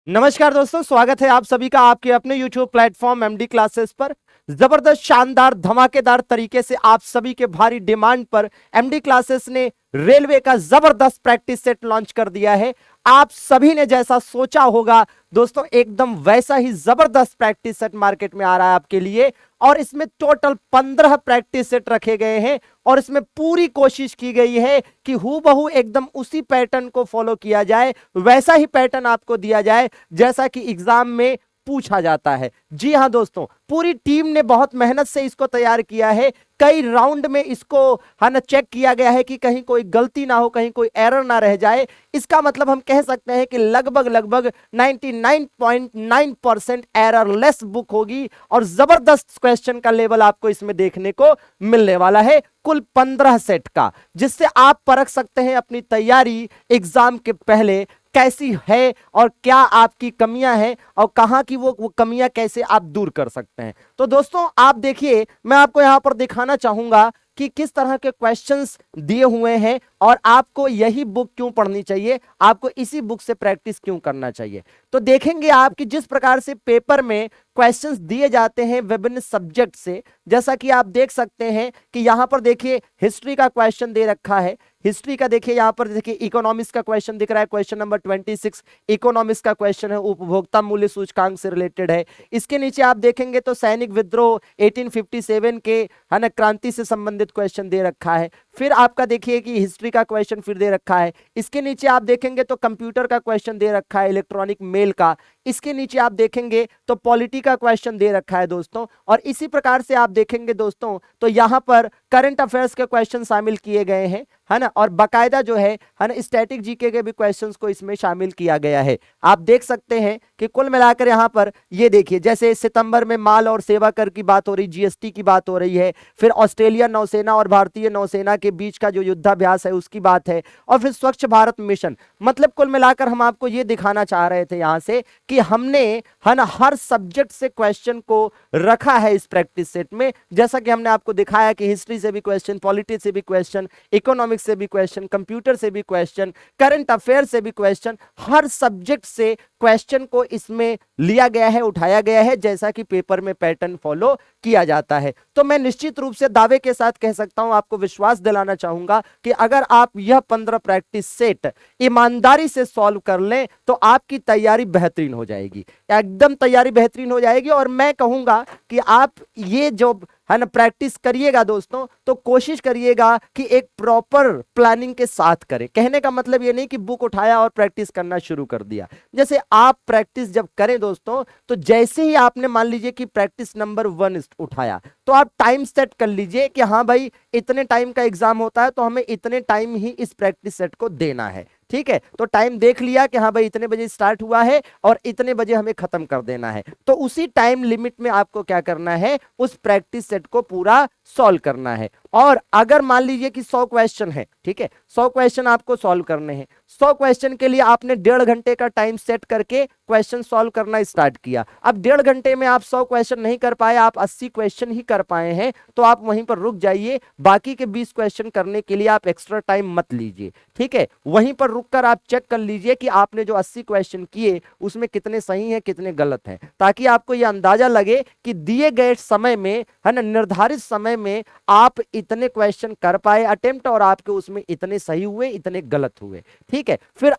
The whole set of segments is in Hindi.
नमस्कार दोस्तों, स्वागत है आप सभी का आपके अपने YouTube प्लेटफॉर्म एमडी क्लासेस पर। जबरदस्त शानदार धमाकेदार तरीके से आप सभी के भारी डिमांड पर एमडी क्लासेस ने रेलवे का जबरदस्त प्रैक्टिस सेट लॉन्च कर दिया है। आप सभी ने जैसा सोचा होगा दोस्तों, एकदम वैसा ही जबरदस्त प्रैक्टिस सेट मार्केट में आ रहा है आपके लिए। और इसमें टोटल 15 प्रैक्टिस सेट रखे गए हैं और इसमें पूरी कोशिश की गई है कि हूबहू एकदम उसी पैटर्न को फॉलो किया जाए, वैसा ही पैटर्न आपको दिया जाए जैसा कि एग्जाम में पूछा जाता है। जी हां दोस्तों, पूरी टीम ने बहुत मेहनत से इसको तैयार किया है। कई राउंड में इसको चेक किया गया है कि कहीं कोई गलती ना हो, कहीं कोई एरर ना रह जाए। इसका मतलब हम कह सकते हैं कि लगभग लगभग 99.9% एररलेस बुक होगी और जबरदस्त क्वेश्चन का लेवल आपको इसमें देखने को मिलने वाला है, कुल 15 सेट का, जिससे आप परख सकते हैं अपनी तैयारी एग्जाम के पहले कैसी है और क्या आपकी कमियां हैं और कहां की वो कमियां कैसे आप दूर कर सकते हैं। तो दोस्तों आप देखिए, मैं आपको यहां पर दिखाना चाहूंगा कि किस तरह के क्वेश्चंस दिए हुए हैं और आपको यही बुक क्यों पढ़नी चाहिए, आपको इसी बुक से प्रैक्टिस क्यों करना चाहिए। तो देखेंगे आप कि जिस प्रकार से पेपर में क्वेश्चंस दिए जाते हैं विभिन्न सब्जेक्ट से, जैसा कि आप देख सकते हैं कि यहां पर देखिए हिस्ट्री का क्वेश्चन दे रखा है। हिस्ट्री का देखिए, यहां पर देखिए इकोनॉमिक्स का क्वेश्चन दिख रहा है, क्वेश्चन नंबर 26 इकोनॉमिक्स का क्वेश्चन है, उपभोक्ता मूल्य सूचकांक से रिलेटेड है। इसके नीचे आप देखेंगे तो सैनिक विद्रोह 1857 के है ना क्रांति से संबंधित क्वेश्चन दे रखा है। फिर आपका देखिए कि हिस्ट्री का क्वेश्चन फिर दे रखा है। इसके नीचे आप देखेंगे तो कंप्यूटर का क्वेश्चन दे रखा है, इलेक्ट्रॉनिक मेल का। इसके नीचे आप देखेंगे तो पॉलिटी का क्वेश्चन दे रखा है दोस्तों। और इसी प्रकार से आप देखेंगे दोस्तों तो यहां पर करंट अफेयर्स के क्वेश्चन शामिल किए गए हैं, है ना, और बाकायदा जो है ना स्टैटिक जीके के भी क्वेश्चंस को इसमें शामिल किया गया है। आप देख सकते हैं कि कुल मिलाकर यहां पर ये देखिए, जैसे सितंबर में माल और सेवा कर की बात हो रही, जीएसटी की बात हो रही है, फिर ऑस्ट्रेलिया नौसेना और भारतीय नौसेना के बीच का जो युद्धाभ्यास है उसकी बात है, और फिर स्वच्छ भारत मिशन। मतलब कुल मिलाकर हम आपको ये दिखाना चाह रहे थे यहां से कि हमने है ना हर सब्जेक्ट से क्वेश्चन को रखा है इस प्रैक्टिस सेट में। जैसा कि हमने आपको दिखाया कि हिस्ट्री से भी क्वेश्चन, पॉलिटी से भी क्वेश्चन, इकोनॉमिक्स से भी क्वेश्चन, कंप्यूटर से भी क्वेश्चन, करंट अफेयर से भी क्वेश्चन, हर सब्जेक्ट से क्वेश्चन को इसमें लिया गया है, उठाया गया है, जैसा कि पेपर में पैटर्न फॉलो किया जाता है। तो मैं निश्चित रूप से दावे के साथ कह सकता हूं, आपको विश्वास दिलाना चाहूंगा कि अगर आप यह 15 प्रैक्टिस सेट ईमानदारी से सॉल्व कर लें तो आपकी तैयारी बेहतरीन हो जाएगी, एकदम तैयारी बेहतरीन हो जाएगी। और मैं कहूंगा कि आप ये जो है ना प्रैक्टिस करिएगा दोस्तों, तो कोशिश करिएगा कि एक प्रॉपर प्लानिंग के साथ करें। कहने का मतलब ये नहीं कि बुक उठाया और प्रैक्टिस करना शुरू कर दिया। जैसे आप प्रैक्टिस जब करें दोस्तों, तो जैसे ही आपने मान लीजिए कि प्रैक्टिस नंबर 1 उठाया, तो आप टाइम सेट कर लीजिए कि हाँ भाई इतने टाइम का एग्जाम होता है तो हमें इतने टाइम ही इस प्रैक्टिस सेट को देना है। ठीक है, तो टाइम देख लिया कि हाँ भाई इतने बजे स्टार्ट हुआ है और इतने बजे हमें खत्म कर देना है, तो उसी टाइम लिमिट में आपको क्या करना है, उस प्रैक्टिस सेट को पूरा सॉल्व करना है। और अगर मान लीजिए कि 100 क्वेश्चन है, ठीक है, 100 क्वेश्चन आपको सॉल्व करने हैं, 100 क्वेश्चन के लिए आपने 1.5 घंटे का टाइम सेट करके क्वेश्चन सॉल्व करना स्टार्ट किया। अब 1.5 घंटे में आप 100 क्वेश्चन नहीं कर पाए, आप 80 क्वेश्चन ही कर पाए हैं, तो आप वहीं पर रुक जाइए। बाकी के 20 क्वेश्चन करने के लिए आप एक्स्ट्रा टाइम मत लीजिए, ठीक है। वहीं पर रुककर आप चेक कर लीजिए कि आपने जो 80 क्वेश्चन किए उसमें कितने सही हैं, कितने गलत हैं, ताकि आपको यह अंदाजा लगे कि दिए गए समय में, है ना, निर्धारित समय में आप इतने क्वेश्चन कर पाए अटेम्प्ट और आपके उसमें इतने सही हुए, इतने गलत हुए। ठीक है, फिर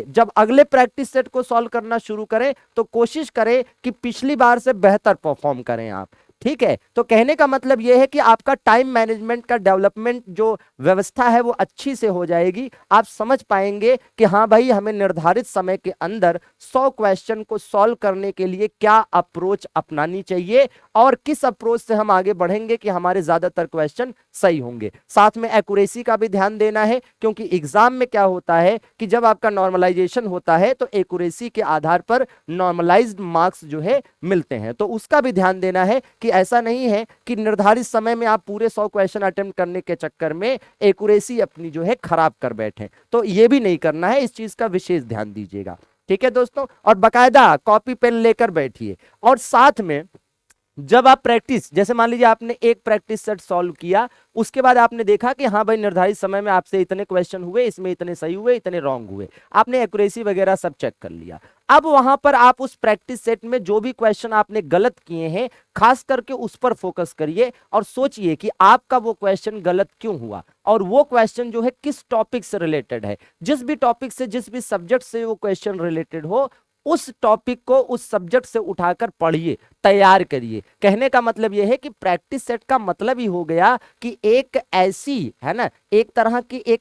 जब अगले प्रैक्टिस सेट को सॉल्व करना शुरू करें तो कोशिश करें कि पिछली बार से बेहतर परफॉर्म करें आप। ठीक है, तो कहने का मतलब यह है कि आपका टाइम मैनेजमेंट का डेवलपमेंट जो व्यवस्था है वो अच्छी से हो जाएगी। आप समझ पाएंगे कि हाँ भाई हमें निर्धारित समय के अंदर 100 क्वेश्चन को सॉल्व करने के लिए क्या अप्रोच अपनानी चाहिए और किस अप्रोच से हम आगे बढ़ेंगे कि हमारे ज्यादातर क्वेश्चन सही होंगे। साथ में एक्यूरेसी का भी ध्यान देना है, क्योंकि एग्जाम में क्या होता है कि जब आपका नॉर्मलाइजेशन होता है तो एक्यूरेसी के आधार पर नॉर्मलाइज्ड मार्क्स जो है मिलते हैं, तो उसका भी ध्यान देना है कि ऐसा नहीं है कि निर्धारित समय में आप पूरे 100 क्वेश्चन अटेम्प्ट करने के चक्कर में एक्यूरेसी अपनी जो है खराब कर बैठे। तो ये भी नहीं करना है, इस चीज का विशेष ध्यान दीजिएगा। ठीक है दोस्तों, और बकायदा कॉपी पेन लेकर बैठिए। और साथ में जब आप प्रैक्टिस, जैसे मान लीजिए आपने एक प्रैक्टिस सेट सॉल्व किया, उसके बाद आपने देखा कि हाँ भाई निर्धारित समय में आपसे इतने क्वेश्चन हुए, इसमें इतने सही हुए, इतने रॉन्ग हुए, आपने एक्यूरेसी वगैरह सब चेक कर लिया। अब वहां पर आप उस प्रैक्टिस सेट में जो भी क्वेश्चन आपने गलत किए हैं, खास करके उस पर फोकस करिए और सोचिए कि आपका वो क्वेश्चन गलत क्यों हुआ, और वो क्वेश्चन जो है किस टॉपिक से रिलेटेड है। जिस भी टॉपिक से, जिस भी सब्जेक्ट से वो क्वेश्चन रिलेटेड हो, उस टॉपिक को उस सब्जेक्ट से उठाकर पढ़िए, तैयार करिए। कहने का मतलब यह है कि प्रैक्टिस सेट का मतलब ही हो गया कि एक ऐसी है ना, एक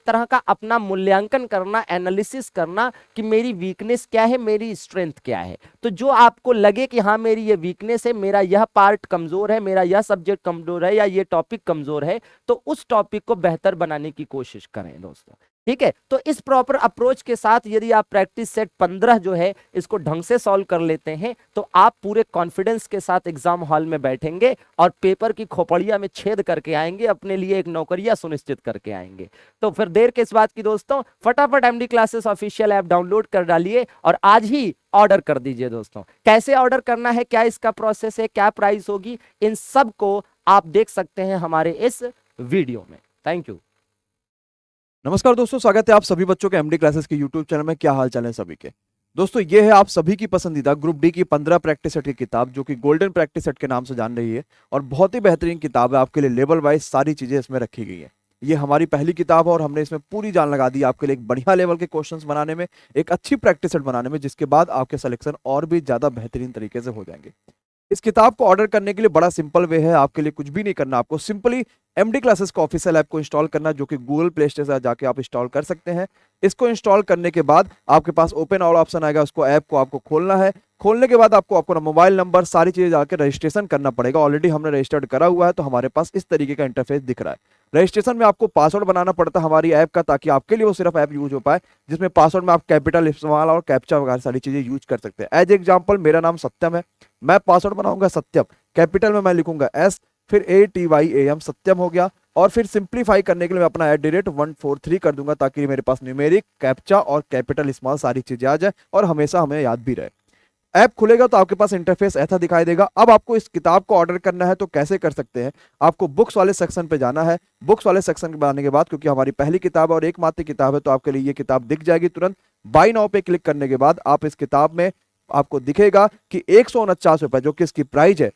तरह का अपना मूल्यांकन करना, एनालिसिस करना कि मेरी वीकनेस क्या है, मेरी स्ट्रेंथ क्या है। तो जो आपको लगे कि हाँ मेरी ये वीकनेस है, मेरा यह पार्ट कमजोर है, मेरा यह सब्जेक्ट कमजोर है, या ये टॉपिक कमजोर है, तो उस टॉपिक को बेहतर बनाने की कोशिश करें दोस्तों। ठीक है, तो इस प्रॉपर अप्रोच के साथ यदि आप प्रैक्टिस सेट 15 जो है इसको ढंग से सॉल्व कर लेते हैं, तो आप पूरे कॉन्फिडेंस के साथ एग्जाम हॉल में बैठेंगे और पेपर की खोपड़िया में छेद करके आएंगे, अपने लिए एक नौकरिया सुनिश्चित करके आएंगे। तो फिर देर किस बात की दोस्तों, फटाफट MD classes official app download कर डालिए और आज ही ऑर्डर कर दीजिए दोस्तों। कैसे ऑर्डर करना है, क्या इसका प्रोसेस है, क्या प्राइस होगी, इन सब को आप देख सकते हैं हमारे इस वीडियो में। Thank you. नमस्कार दोस्तों, स्वागत है आप सभी बच्चों के एमडी क्लासेस के यूट्यूब चैनल में। क्या हाल चाल है सभी के दोस्तों। ये है आप सभी की पसंदीदा ग्रुप डी की 15 प्रैक्टिस सेट की किताब, जो कि गोल्डन प्रैक्टिस सेट के नाम से जान रही है, और बहुत ही बेहतरीन किताब है। आपके लिए लेवल वाइज सारी चीजें इसमें रखी गई है। ये हमारी पहली किताब है और हमने इसमें पूरी जान लगा दी आपके लिए एक बढ़िया लेवल के क्वेश्चंस बनाने में, एक अच्छी प्रैक्टिस सेट बनाने में, जिसके बाद आपके सिलेक्शन और भी ज्यादा बेहतरीन तरीके से हो जाएंगे। इस किताब को ऑर्डर करने के लिए बड़ा सिंपल वे है। आपके लिए कुछ भी नहीं करना, आपको सिंपली एमडी क्लासेस का ऑफिशियल ऐप को इंस्टॉल करना, जो कि गूगल प्ले स्टोर से जाके आप इंस्टॉल कर सकते हैं। इसको इंस्टॉल करने के बाद आपके पास ओपन ऑल ऑप्शन आएगा, उसको ऐप को आपको खोलना है। खोलने के बाद आपको अपना मोबाइल नंबर सारी चीजें जाकर रजिस्ट्रेशन करना पड़ेगा। ऑलरेडी हमने रजिस्टर्ड करा हुआ है, तो हमारे पास इस तरीके का इंटरफेस दिख रहा है। रजिस्ट्रेशन में आपको पासवर्ड बनाना पड़ता है हमारी ऐप का, ताकि आपके लिए वो सिर्फ ऐप यूज हो पाए जिसमें पासवर्ड में आप कैपिटल, स्मॉल और कैप्चा वगैरह सारी चीजें यूज कर सकते हैं। एज एग्जाम्पल मेरा नाम सत्यम है, मैं पासवर्ड बनाऊंगा सत्यम, कैपिटल में मैं लिखूंगा एस, फिर ATYAM, सत्यम हो गया। और फिर सिंप्लीफाई करने के लिए मैं अपना @143 कर दूंगा, ताकि मेरे पास न्यूमेरिक, कैप्चा और कैपिटल स्मॉल सारी चीजें आ जाए और हमेशा हमें याद भी रहे। ऐप खुलेगा तो आपके पास इंटरफेस ऐसा दिखाई देगा। अब आपको इस किताब को ऑर्डर करना है तो कैसे कर सकते हैं, आपको बुक्स वाले सेक्शन पे जाना है। बुक्स वाले सेक्शन पे आने के बाद, क्योंकि हमारी पहली किताब और एकमात्र किताब है, तो आपके लिए ये किताब दिख जाएगी तुरंत। बाय नाउ पे क्लिक करने के बाद आप इस किताब में आपको दिखेगा कि 149 रुपए जो कि इसकी प्राइस है,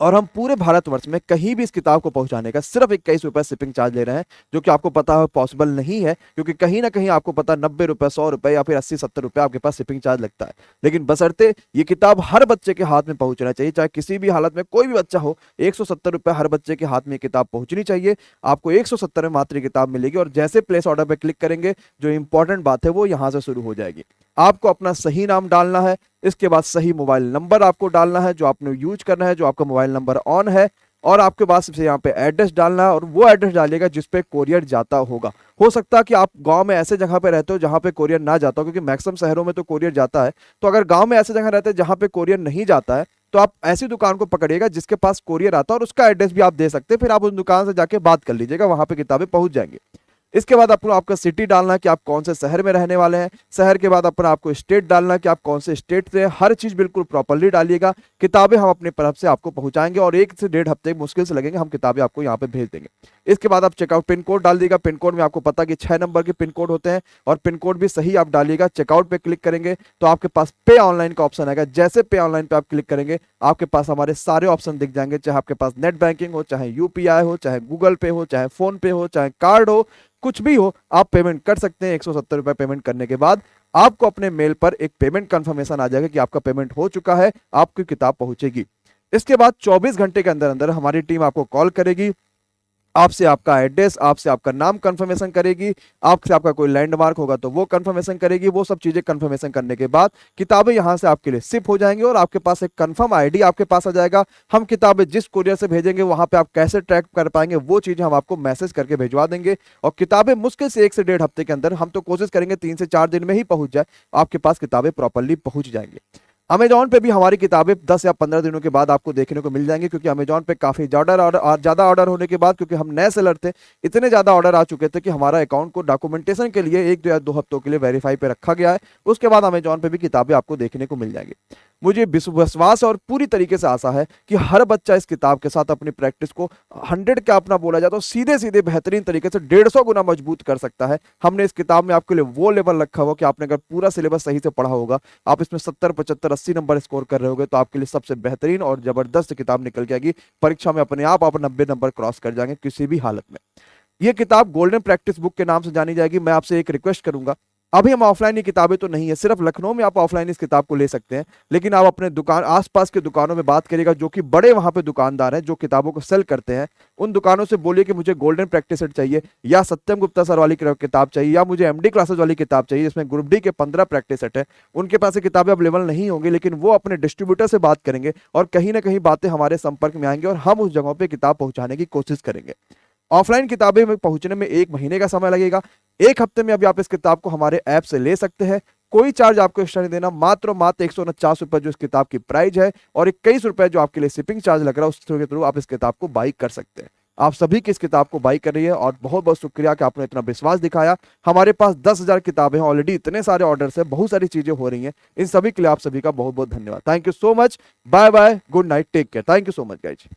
और हम पूरे भारतवर्ष में कहीं भी इस किताब को पहुंचाने का सिर्फ 21 रुपए शिपिंग चार्ज ले रहे हैं, जो कि आपको पता है पॉसिबल नहीं है, क्योंकि कहीं ना कहीं आपको पता 90 रुपए, 100 रुपए या फिर 80-70 रुपए आपके पास शिपिंग चार्ज लगता है। लेकिन बशर्ते ये किताब हर बच्चे के हाथ में पहुंचना चाहिए, चाहे किसी भी हालत में कोई भी बच्चा हो, 170 रुपए हर बच्चे के हाथ में किताब पहुंचनी चाहिए। आपको 170 में मात्र किताब मिलेगी, और जैसे प्लेस ऑर्डर पर क्लिक करेंगे, जो इंपॉर्टेंट बात है वो यहां से शुरू हो जाएगी। आपको अपना सही नाम डालना है, इसके बाद सही मोबाइल नंबर आपको डालना है जो आपने यूज करना है, जो आपका मोबाइल नंबर ऑन है, और आपके पास से यहाँ पे एड्रेस डालना है, और वो एड्रेस डालिएगा जिस पे कोरियर जाता होगा। हो सकता है कि आप गांव में ऐसे जगह पे रहते हो जहां पे कोरियर ना जाता हो, क्योंकि मैक्सिमम शहरों में तो कोरियर जाता है। तो अगर गांव में ऐसे जगह रहते हैं जहां पे कोरियर नहीं जाता है, तो आप ऐसी दुकान को पकड़िएगा जिसके पास कोरियर आता है, और उसका एड्रेस भी आप दे सकते हैं। फिर आप उस दुकान से जाके बात कर लीजिएगा, वहां पे किताबें पहुंच जाएंगी। इसके बाद अपना आपका सिटी डालना है कि आप कौन से शहर में रहने वाले हैं। शहर के बाद अपना आपको स्टेट डालना है कि आप कौन से स्टेट से। हर चीज बिल्कुल प्रॉपर्ली डालिएगा। किताबें हम अपनी तरफ से आपको पहुंचाएंगे, और 1 से 1.5 हफ्ते मुश्किल से लगेंगे, हम किताबें आपको यहाँ पे भेज देंगे। इसके बाद आप चेकआउट पिन कोड डाल दीजिएगा। पिन कोड में आपको पता कि 6 नंबर के पिन कोड होते हैं, और पिन कोड भी सही आप डालिएगा। चेकआउट पे क्लिक करेंगे तो आपके पास पे ऑनलाइन का ऑप्शन आएगा। जैसे पे ऑनलाइन पे आप क्लिक करेंगे, आपके पास हमारे सारे ऑप्शन दिख जाएंगे, चाहे आपके पास नेट बैंकिंग हो, चाहे UPI हो, चाहे गूगल पे हो, चाहे फोन पे हो, चाहे कार्ड हो, कुछ भी हो, आप पेमेंट कर सकते हैं। 170 रुपए पेमेंट करने के बाद आपको अपने मेल पर एक पेमेंट कंफर्मेशन आ जाएगा कि आपका पेमेंट हो चुका है, आपकी किताब पहुंचेगी। इसके बाद 24 घंटे के अंदर अंदर हमारी टीम आपको कॉल करेगी, आपसे आपका एड्रेस, आपसे आपका नाम कंफर्मेशन करेगी, आपसे आपका कोई लैंडमार्क होगा तो वो कंफर्मेशन करेगी। वो सब चीजें कंफर्मेशन करने के बाद किताबें यहां से आपके लिए शिप हो जाएंगी, और आपके पास एक कंफर्म आईडी आपके पास आ जाएगा। हम किताबें जिस कुरियर से भेजेंगे वहां पे आप कैसे ट्रैक कर पाएंगे, वो चीजें हम आपको मैसेज करके भिजवा देंगे। और किताबें मुश्किल से 1 से 1.5 हफ्ते के अंदर, हम तो कोशिश करेंगे 3 से 4 दिन में ही पहुंच जाए, आपके पास किताबें प्रॉपर्ली पहुंच जाएंगी। अमेजॉन पे भी हमारी किताबें 10 या 15 दिनों के बाद आपको देखने को मिल जाएंगी, क्योंकि अमेजॉन पे काफी ज्यादा ऑर्डर होने के बाद, क्योंकि हम नए सेलर थे, इतने ज्यादा ऑर्डर आ चुके थे कि हमारा अकाउंट को डॉक्यूमेंटेशन के लिए 1 या 2 हफ्तों के लिए वेरीफाई पे रखा गया है। उसके बाद अमेजॉन पे भी किताबें आपको देखने को मिल जाएंगी। मुझे विश्वास और पूरी तरीके से आशा है कि हर बच्चा इस किताब के साथ अपनी प्रैक्टिस को 100 का अपना बोला जाए तो सीधे सीधे बेहतरीन तरीके से 150 गुना मजबूत कर सकता है। हमने इस किताब में आपके लिए वो लेवल रखा हुआ कि आपने अगर पूरा सिलेबस सही से पढ़ा होगा, आप इसमें 70, 75, 80 नंबर स्कोर कर रहे होगे तो आपके लिए सबसे बेहतरीन और जबरदस्त किताब निकल के आएगी। परीक्षा में अपने आप 90 नंबर क्रॉस कर जाएंगे किसी भी हालत में। ये किताब गोल्डन प्रैक्टिस बुक के नाम से जानी जाएगी। मैं आपसे एक रिक्वेस्ट करूंगा, अभी हम ऑफलाइन ये किताबें तो नहीं है, सिर्फ लखनऊ में आप ऑफलाइन इस किताब को ले सकते हैं, लेकिन आप अपने दुकान आसपास के दुकानों में बात करिएगा, जो कि बड़े वहां पे दुकानदार हैं जो किताबों को सेल करते हैं, उन दुकानों से बोलिए कि मुझे गोल्डन प्रैक्टिस सेट चाहिए, या सत्यम गुप्ता सर वाली किताब चाहिए, या मुझे एमडी क्लासेस वाली किताब चाहिए जिसमें ग्रुप डी के 15 प्रैक्टिस सेट है। उनके पास ये किताबें अवेलेबल नहीं होंगी, लेकिन वो अपने डिस्ट्रीब्यूटर से बात करेंगे और कहीं ना कहीं बातें हमारे संपर्क में आएंगे और हम उस जगहों पर किताब पहुंचाने की कोशिश करेंगे। ऑफलाइन किताबें में पहुंचने में 1 महीने का समय लगेगा। 1 हफ्ते में अभी आप इस किताब को हमारे ऐप से ले सकते हैं। कोई चार्ज आपको एक्स्ट्रा नहीं देना, मात्र 149 रुपए जो इस किताब की प्राइस है और 21 रुपए जो आपके लिए शिपिंग चार्ज लग रहा है, उसके थ्रू आप इस किताब को बाई कर सकते हैं। आप सभी की इस किताब को बाई कर रही है और बहुत बहुत शुक्रिया कि आपने इतना विश्वास दिखाया। हमारे पास 10,000 किताबें हैं ऑलरेडी, इतने सारे ऑर्डर्स है, बहुत सारी चीजें हो रही हैं। इन सभी के लिए आप सभी का बहुत बहुत धन्यवाद। Thank you so much. Bye bye, good night, take care. Thank you so much guys.